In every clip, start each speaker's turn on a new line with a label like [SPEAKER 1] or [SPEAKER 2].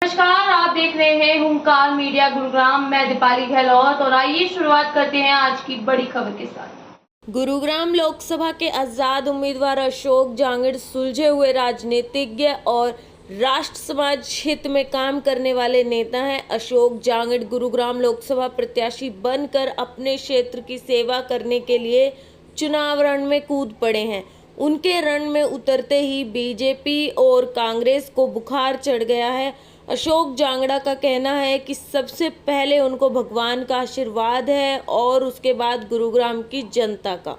[SPEAKER 1] नमस्कार, आप देख रहे हैं हुंकार मीडिया गुरुग्राम। मैं दीपाली गहलोत और आइए शुरुआत करते हैं आज की बड़ी खबर के साथ।
[SPEAKER 2] गुरुग्राम लोकसभा के आजाद उम्मीदवार अशोक जांगड़ सुलझे हुए राजनीतिज्ञ और राष्ट्र समाज हित में काम करने वाले नेता हैं। अशोक जांगड़ गुरुग्राम लोकसभा प्रत्याशी बनकर अपने क्षेत्र की सेवा करने के लिए चुनाव रण में कूद पड़े हैं। उनके रण में उतरते ही बीजेपी और कांग्रेस को बुखार चढ़ गया है। अशोक जांगड़ा का कहना है कि सबसे पहले उनको भगवान का आशीर्वाद है और उसके बाद गुरुग्राम की जनता का।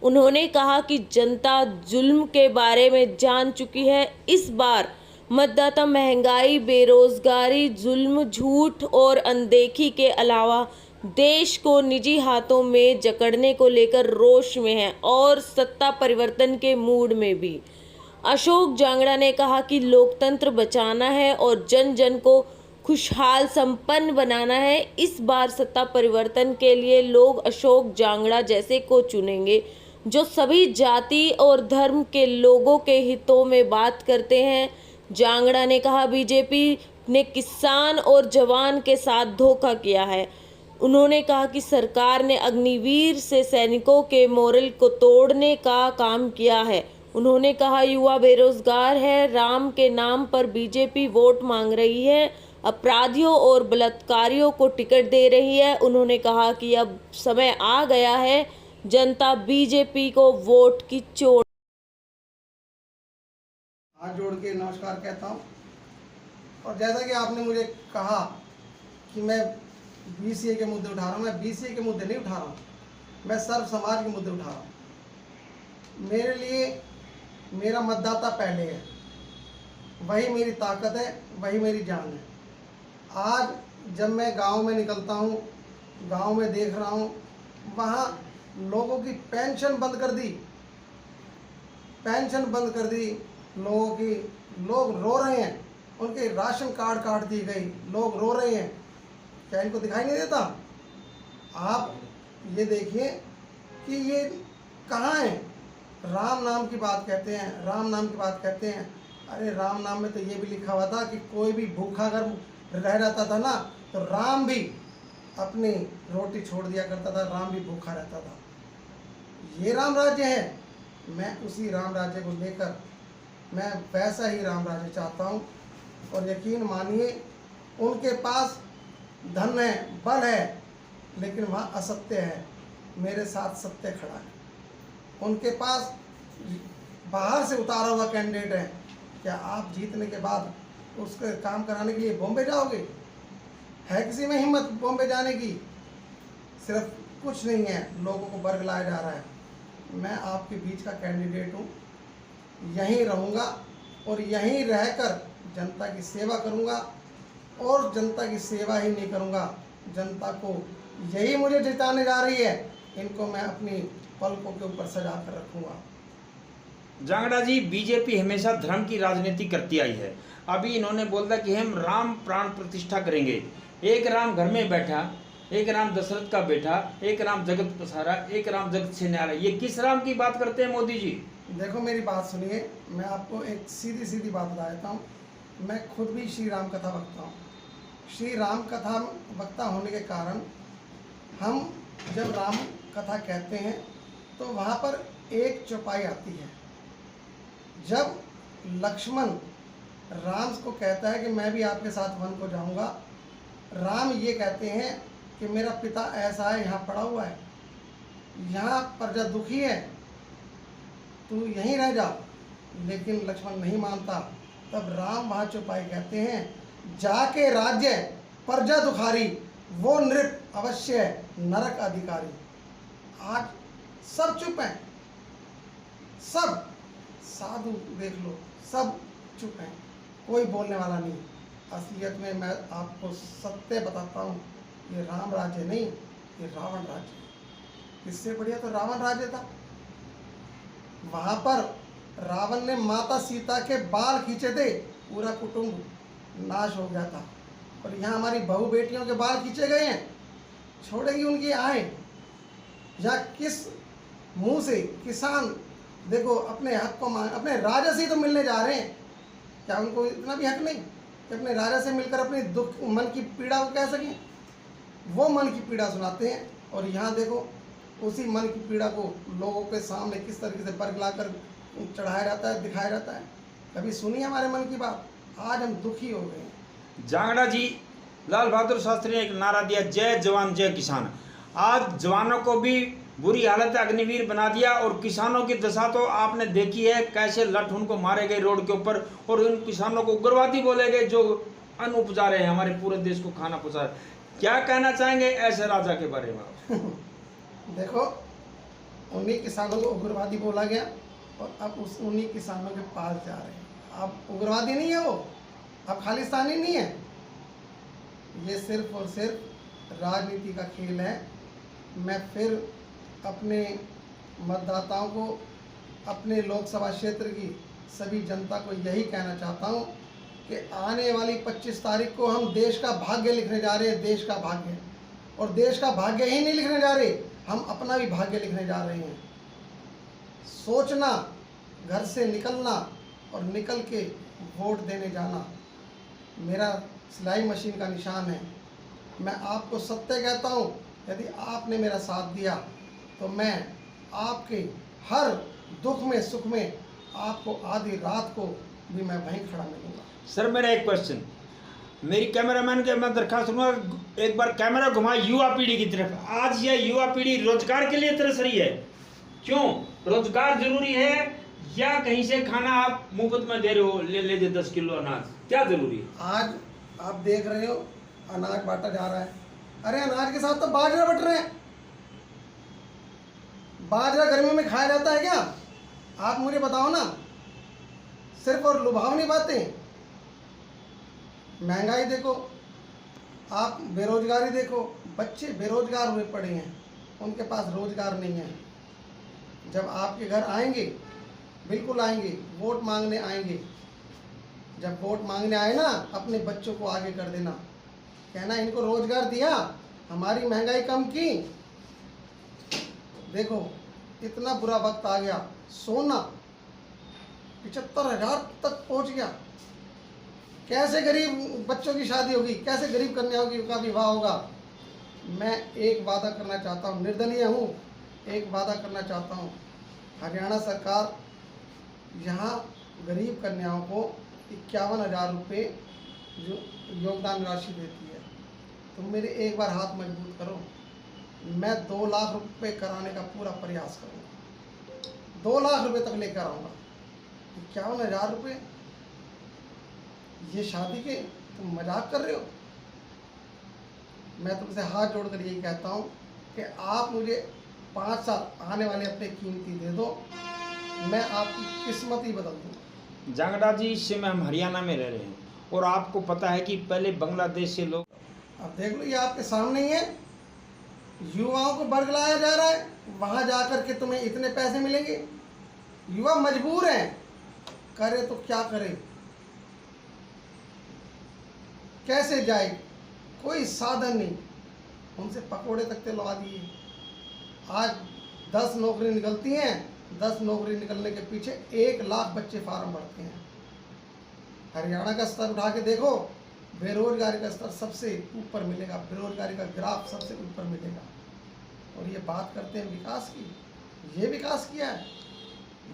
[SPEAKER 2] उन्होंने कहा कि जनता जुल्म के बारे में जान चुकी है। इस बार मतदाता महंगाई, बेरोजगारी, जुल्म, झूठ और अनदेखी के अलावा देश को निजी हाथों में जकड़ने को लेकर रोष में है और सत्ता परिवर्तन के मूड में भी। अशोक जांगड़ा ने कहा कि लोकतंत्र बचाना है और जन जन को खुशहाल संपन्न बनाना है। इस बार सत्ता परिवर्तन के लिए लोग अशोक जांगड़ा जैसे को चुनेंगे जो सभी जाति और धर्म के लोगों के हितों में बात करते हैं। जांगड़ा ने कहा बीजेपी ने किसान और जवान के साथ धोखा किया है। उन्होंने कहा कि सरकार ने अग्निवीर से सैनिकों के मोरल को तोड़ने का काम किया है। उन्होंने कहा युवा बेरोजगार है, राम के नाम पर बीजेपी वोट मांग रही है, अपराधियों और बलात्कारियों को टिकट दे रही है। उन्होंने कहा कि अब समय आ गया है जनता बीजेपी को वोट की चोट।
[SPEAKER 3] हाथ जोड़ के नमस्कार कहता हूँ। और जैसा कि आपने मुझे कहा कि मैं बीसीए के मुद्दे उठा रहा हूँ, मैं बीसीए के मुद्दे नहीं उठा रहा हूँ, मैं सर्व समाज के मुद्दे उठा रहा हूँ। मेरे लिए मेरा मतदाता पहले है, वही मेरी ताकत है, वही मेरी जान है। आज जब मैं गांव में निकलता हूँ, गांव में देख रहा हूँ, वहाँ लोगों की पेंशन बंद कर दी, पेंशन बंद कर दी लोगों की। लोग रो रहे हैं, उनके राशन कार्ड काट दी गई, लोग रो रहे हैं। क्या इनको दिखाई नहीं देता? आप ये देखिए कि ये कहाँ है। राम नाम की बात कहते हैं, राम नाम की बात कहते हैं। अरे राम नाम में तो ये भी लिखा हुआ था कि कोई भी भूखा अगर रह जाता था ना तो राम भी अपनी रोटी छोड़ दिया करता था, राम भी भूखा रहता था। ये राम राज्य है। मैं उसी राम राज्य को लेकर मैं वैसा ही राम राज्य चाहता हूँ। और यकीन मानिए उनके पास धन है, बल है, लेकिन वहाँ असत्य है। मेरे साथ सत्य खड़ा है। उनके पास बाहर से उतारा हुआ कैंडिडेट है। क्या आप जीतने के बाद उसके काम कराने के लिए बॉम्बे जाओगे? है किसी में हिम्मत बॉम्बे जाने की? सिर्फ कुछ नहीं है, लोगों को बरगलाया जा रहा है। मैं आपके बीच का कैंडिडेट हूँ, यहीं रहूँगा और यहीं रहकर जनता की सेवा करूँगा। और जनता की सेवा ही नहीं करूँगा, जनता को यही मुझे जिताने जा रही है, इनको मैं अपनी पलकों के ऊपर सजा कर रखूँगा।
[SPEAKER 4] जांगड़ा जी, बीजेपी हमेशा धर्म की राजनीति करती आई है। अभी इन्होंने बोला कि हम राम प्राण प्रतिष्ठा करेंगे। एक राम घर में बैठा, एक राम दशरथ का बेटा, एक राम जगत पसारा, एक राम जगत से न्यारा। ये किस राम की बात करते हैं मोदी जी?
[SPEAKER 3] देखो मेरी बात सुनिए, मैं आपको एक सीधी सीधी बात बता देता हूँ। मैं खुद भी श्री राम कथा वक्ता हूँ। श्री राम कथा वक्ता होने के कारण हम जब राम कथा कहते हैं तो वहाँ पर एक चौपाई आती है। जब लक्ष्मण राम को कहता है कि मैं भी आपके साथ वन को जाऊंगा, राम ये कहते हैं कि मेरा पिता ऐसा है, यहाँ पड़ा हुआ है, यहाँ प्रजा दुखी है, तू यहीं रह जा। लेकिन लक्ष्मण नहीं मानता। तब राम वहाँ चौपाई कहते हैं, जाके राज्य प्रजा दुखारी, वो नृप अवश्य नरक अधिकारी। आज सब चुप हैं, सब साधु देख लो, सब चुप हैं, कोई बोलने वाला नहीं। असलियत में मैं आपको सत्य बताता हूँ, ये राम राज्य नहीं, ये रावण राज्य है। इससे बढ़िया तो रावण राज्य था। वहाँ पर रावण ने माता सीता के बाल खींचे थे, पूरा कुटुंब नाश हो गया था। और यहाँ हमारी बहू बेटियों के बाल खींचे गए हैं, छोड़ेगी उनकी आय? या किस मुंह से किसान देखो अपने हक को मांग, अपने राजा से तो मिलने जा रहे हैं, क्या उनको इतना भी हक नहीं? कि अपने राजा से मिलकर अपनी दुख मन की पीड़ा को कह सकें। वो मन की पीड़ा सुनाते हैं और यहाँ देखो उसी मन की पीड़ा को लोगों के सामने किस तरीके से बरगला कर चढ़ाया जाता है, दिखाया जाता है। कभी सुनी हमारे मन की बात? आज हम दुखी हो गए हैं।
[SPEAKER 4] जांगड़ा जी, लाल बहादुर शास्त्री ने एक नारा दिया, जय जवान जय किसान। आज जवानों को भी बुरी हालत अग्निवीर बना दिया और किसानों की दशा तो आपने देखी है, कैसे लठ उनको मारे गए रोड के ऊपर और उन किसानों को उग्रवादी बोले गए जो अन्न उपजा रहे हैं, हमारे पूरे देश को खाना पहुंचा रहे। क्या कहना चाहेंगे ऐसे राजा के बारे में?
[SPEAKER 3] देखो, उन्हीं किसानों को उग्रवादी बोला गया और अब उन्हीं किसानों के पास जा रहे हैं। अब उग्रवादी नहीं है वो, अब खालिस्तानी नहीं है, ये सिर्फ और सिर्फ राजनीति का खेल है। मैं फिर अपने मतदाताओं को, अपने लोकसभा क्षेत्र की सभी जनता को यही कहना चाहता हूँ कि आने वाली 25 तारीख को हम देश का भाग्य लिखने जा रहे हैं, देश का भाग्य। और देश का भाग्य ही नहीं लिखने जा रहे, हम अपना भी भाग्य लिखने जा रहे हैं। सोचना, घर से निकलना और निकल के वोट देने जाना मेरा सिलाई मशीन का निशान है। मैं आपको सत्य कहता हूँ, यदि आपने मेरा साथ दिया तो मैं आपके हर दुख में सुख में आपको आधी रात को भी मैं वहीं खड़ा मिलूंगा।
[SPEAKER 4] सर, मेरा एक क्वेश्चन, मेरी कैमरामैन के मैं दरखास्त दूंगा, एक बार कैमरा घुमाए युवा पीढ़ी की तरफ। आज यह युवा पीढ़ी रोजगार के लिए तरस रही है, क्यों? रोजगार जरूरी है या कहीं से खाना आप मुफ्त में दे रहे हो, ले लीजिए 10 किलो अनाज, क्या जरूरी है?
[SPEAKER 3] आज आप देख रहे हो अनाज बांटा जा रहा है, अरे अनाज के साथ तो बाजरा बट रहे हैं। बाजरा गर्मी में खाया जाता है क्या? आप मुझे बताओ ना। सिर्फ और लुभावनी बातें, महंगाई देखो, आप बेरोजगारी देखो, बच्चे बेरोजगार हुए पड़े हैं, उनके पास रोजगार नहीं है। जब आपके घर आएंगे, बिल्कुल आएंगे, वोट मांगने आएंगे, जब वोट मांगने आए ना, अपने बच्चों को आगे कर देना, कहना इनको रोजगार दिया, हमारी महंगाई कम की। देखो इतना बुरा वक्त आ गया, सोना 75,000 तक पहुंच गया। कैसे गरीब बच्चों की शादी होगी, कैसे गरीब कन्याओं का विवाह होगा? मैं एक वादा करना चाहता हूँ, निर्दलीय हूँ, एक वादा करना चाहता हूँ, हरियाणा सरकार यहाँ गरीब कन्याओं को 51,000 रुपये जो योगदान राशि देती है, तुम मेरे एक बार हाथ मजबूत करो, मैं 2 लाख रुपए कराने का पूरा प्रयास करूँगा, 2 लाख रुपए तक लेकर आऊँगा। 51,000 रुपये ये शादी के, तुम मजाक कर रहे हो? मैं तुमसे हाथ जोड़कर यही कहता हूँ कि आप मुझे 5 साल आने वाले अपने कीमती दे दो, मैं आपकी किस्मत ही बदल दूँगा।
[SPEAKER 4] जांगड़ा जी, इस समय हम हरियाणा में रह रहे हैं और आपको पता है कि पहले बांग्लादेश से लोग,
[SPEAKER 3] अब देख लो, ये आपके सामने ही है, युवाओं को बरगलाया जा रहा है, वहाँ जाकर के तुम्हें इतने पैसे मिलेंगे। युवा मजबूर हैं, करे तो क्या करे, कैसे जाए, कोई साधन नहीं, उनसे पकोड़े तक दिलवा दिए। आज 10 नौकरी निकलती हैं, 10 नौकरी निकलने के पीछे 1 लाख बच्चे फार्म भरते हैं। हरियाणा का स्तर उठा के देखो, बेरोजगारी का स्तर सबसे ऊपर मिलेगा, बेरोजगारी का ग्राफ सबसे ऊपर मिलेगा। और ये बात करते हैं विकास की, ये विकास किया है?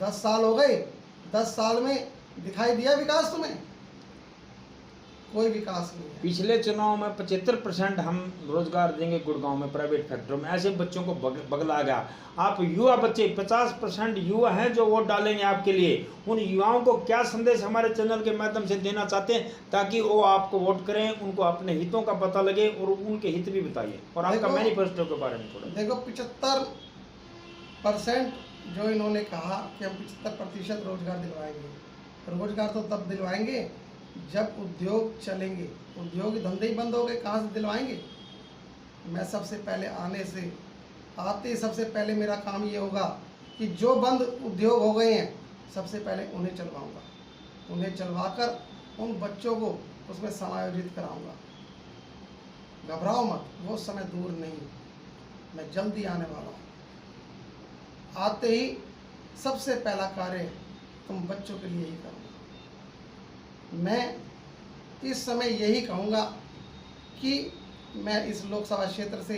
[SPEAKER 3] 10 साल हो गए, 10 साल में दिखाई दिया विकास तुम्हें? कोई विकास नहीं है।
[SPEAKER 4] पिछले चुनाव में 75% हम रोजगार देंगे गुड़गांव में प्राइवेट फैक्ट्रियों में, ऐसे बच्चों को बगला गया। आप युवा बच्चे 50% युवा हैं जो वोट डालेंगे आपके लिए, उन युवाओं को क्या संदेश हमारे चैनल के माध्यम से देना चाहते हैं ताकि वो आपको वोट करें, उनको अपने हितों का पता लगे और उनके हित भी बताइए और आपका मैनिफेस्टो के बारे में थोड़ा।
[SPEAKER 3] देखो 75% जो इन्होंने कहा कि हम 75% रोजगार दिलवाएंगे, रोजगार तो तब दिलवाएंगे जब उद्योग चलेंगे। उद्योग धंधे ही बंद हो गए, कहाँ से दिलवाएंगे? मैं सबसे पहले आते सबसे पहले मेरा काम ये होगा कि जो बंद उद्योग हो गए हैं सबसे पहले उन्हें चलवाऊंगा, उन्हें चलवाकर उन बच्चों को उसमें समायोजित कराऊंगा। घबराओ मत, वो समय दूर नहीं, मैं जल्दी आने वाला हूँ। आते ही सबसे पहला कार्य तुम बच्चों के लिए ही करूँगा। मैं इस समय यही कहूँगा कि मैं इस लोकसभा क्षेत्र से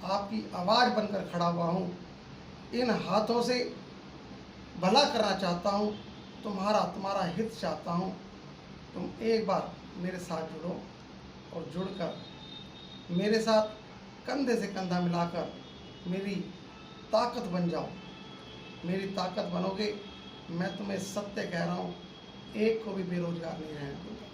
[SPEAKER 3] आपकी आवाज़ बनकर खड़ा हुआ हूँ। इन हाथों से भला करना चाहता हूँ, तुम्हारा हित चाहता हूँ। तुम एक बार मेरे साथ जुड़ो और जुड़कर मेरे साथ कंधे से कंधा मिलाकर मेरी ताकत बन जाओ। मेरी ताकत बनोगे, मैं तुम्हें सत्य कह रहा हूँ, एक को भी बेरोजगार नहीं रहने दूँगा।